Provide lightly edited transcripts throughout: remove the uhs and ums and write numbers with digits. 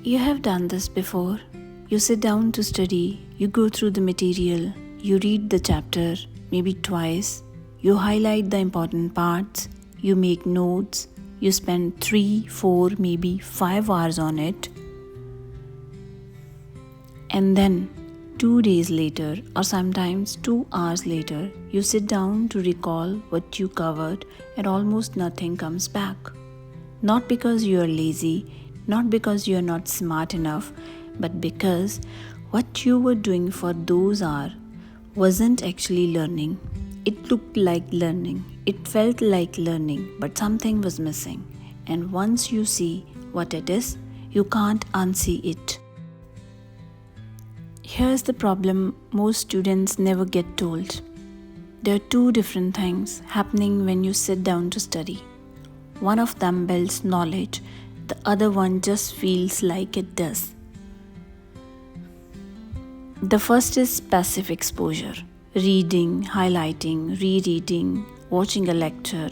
You have done this before. You sit down to study, you go through the material, you read the chapter maybe twice, you highlight the important parts, you make notes, you spend 3, 4, maybe 5 hours on it, and then 2 days later, or sometimes 2 hours later, you sit down to recall what you covered and almost nothing comes back. Not because you are lazy, not because you are not smart enough, but because what you were doing for those hours wasn't actually learning. It looked like learning, it felt like learning, but something was missing. And once you see what it is, you can't unsee it. Here's the problem most students never get told. There are two different things happening when you sit down to study. One of them builds knowledge, the other one just feels like it does. The first is passive exposure. Reading, highlighting, rereading, watching a lecture,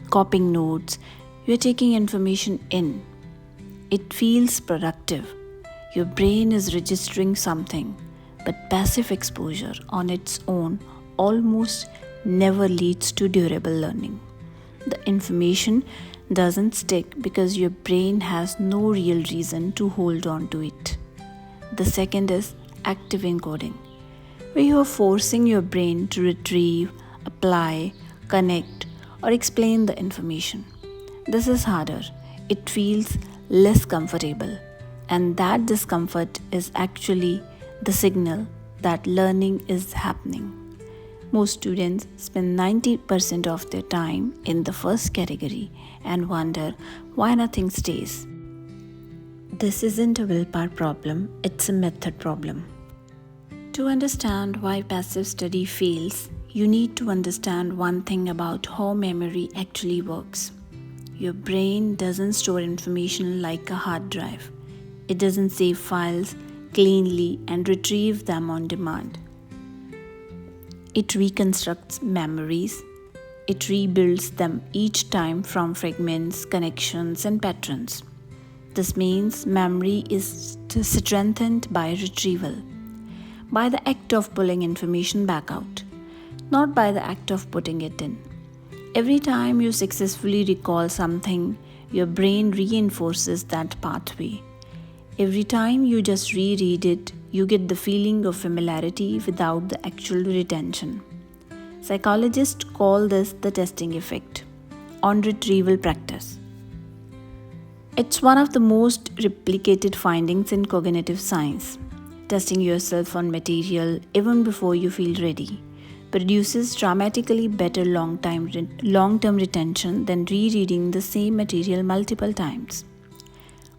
copying notes. You're taking information in. It feels productive. Your brain is registering something, but passive exposure on its own almost never leads to durable learning. The information doesn't stick because your brain has no real reason to hold on to it. The second is active encoding, where you are forcing your brain to retrieve, apply, connect, or explain the information. This is harder. It feels less comfortable. And that discomfort is actually the signal that learning is happening. Most students spend 90% of their time in the first category and wonder why nothing stays. This isn't a willpower problem, it's a method problem. To understand why passive study fails, you need to understand one thing about how memory actually works. Your brain doesn't store information like a hard drive. It doesn't save files cleanly and retrieve them on demand. It reconstructs memories. It rebuilds them each time from fragments, connections, and patterns. This means memory is strengthened by retrieval, by the act of pulling information back out, not by the act of putting it in. Every time you successfully recall something, your brain reinforces that pathway. Every time you just reread it, you get the feeling of familiarity without the actual retention. Psychologists call this the testing effect on retrieval practice. It's one of the most replicated findings in cognitive science. Testing yourself on material even before you feel ready produces dramatically better long-term retention than rereading the same material multiple times.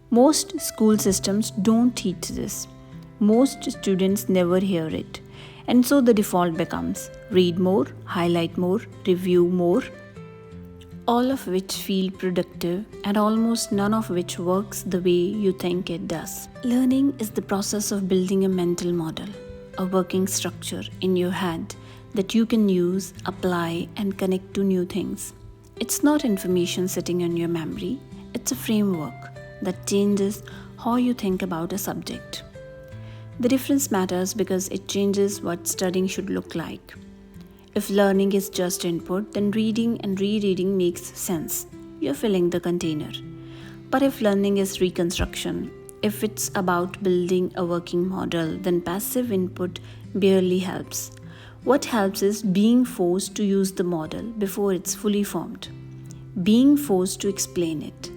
Most school systems don't teach this. Most students never hear it. And so the default becomes read more, highlight more, review more, all of which feel productive and almost none of which works the way you think it does. Learning is the process of building a mental model, a working structure in your head that you can use, apply, and connect to new things. It's not information sitting in your memory, it's a framework that changes how you think about a subject. The difference matters because it changes what studying should look like. If learning is just input, then reading and rereading makes sense. You're filling the container. But if learning is reconstruction, if it's about building a working model, then passive input barely helps. What helps is being forced to use the model before it's fully formed, being forced to explain it,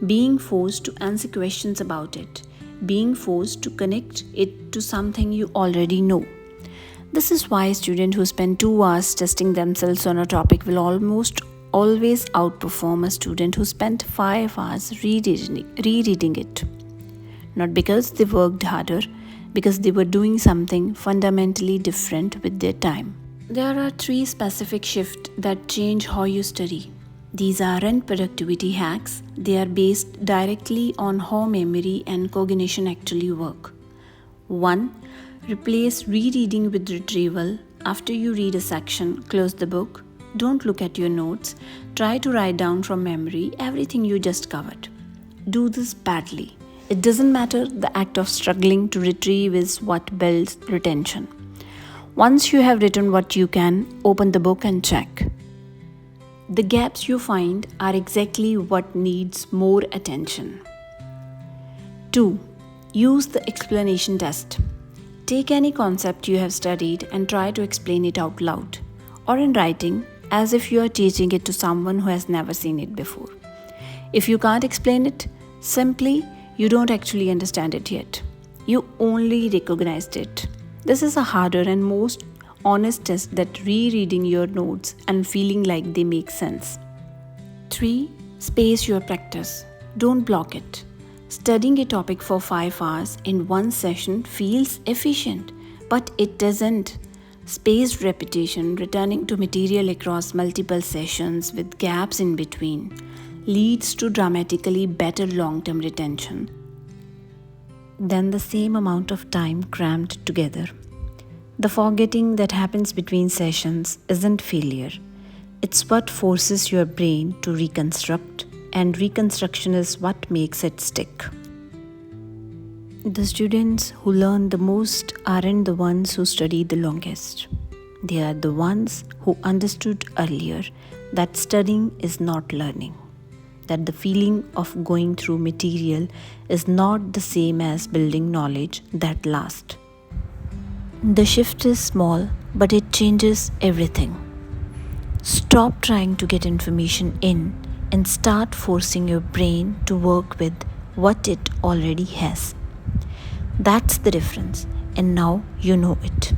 being forced to answer questions about it, being forced to connect it to something you already know. This is why students who spend 2 hours testing themselves on a topic will almost always outperform a student who spent 5 hours rereading it. Not because they worked harder, because they were doing something fundamentally different with their time. There are 3 specific shifts that change how you study. These aren't productivity hacks, they are based directly on how memory and cognition actually work. 1. Replace rereading with retrieval. After you read a section, close the book. Don't look at your notes. Try to write down from memory everything you just covered. Do this badly. It doesn't matter, the act of struggling to retrieve is what builds retention. Once you have written what you can, open the book and check. The gaps you find are exactly what needs more attention. 2. Use the explanation test. Take any concept you have studied and try to explain it out loud or in writing as if you are teaching it to someone who has never seen it before. If you can't explain it, simply you don't actually understand it yet. You only recognized it. This is a harder and most honest test than rereading your notes and feeling like they make sense. 3. Space your practice. Don't block it. Studying a topic for 5 hours in one session feels efficient, but it doesn't. Spaced repetition, returning to material across multiple sessions with gaps in between, leads to dramatically better long-term retention than the same amount of time crammed together. The forgetting that happens between sessions isn't failure. It's what forces your brain to reconstruct, and reconstruction is what makes it stick. The students who learn the most aren't the ones who study the longest. They are the ones who understood earlier that studying is not learning, that the feeling of going through material is not the same as building knowledge that lasts. The shift is small, but it changes everything. Stop trying to get information in and start forcing your brain to work with what it already has. That's the difference, and now you know it.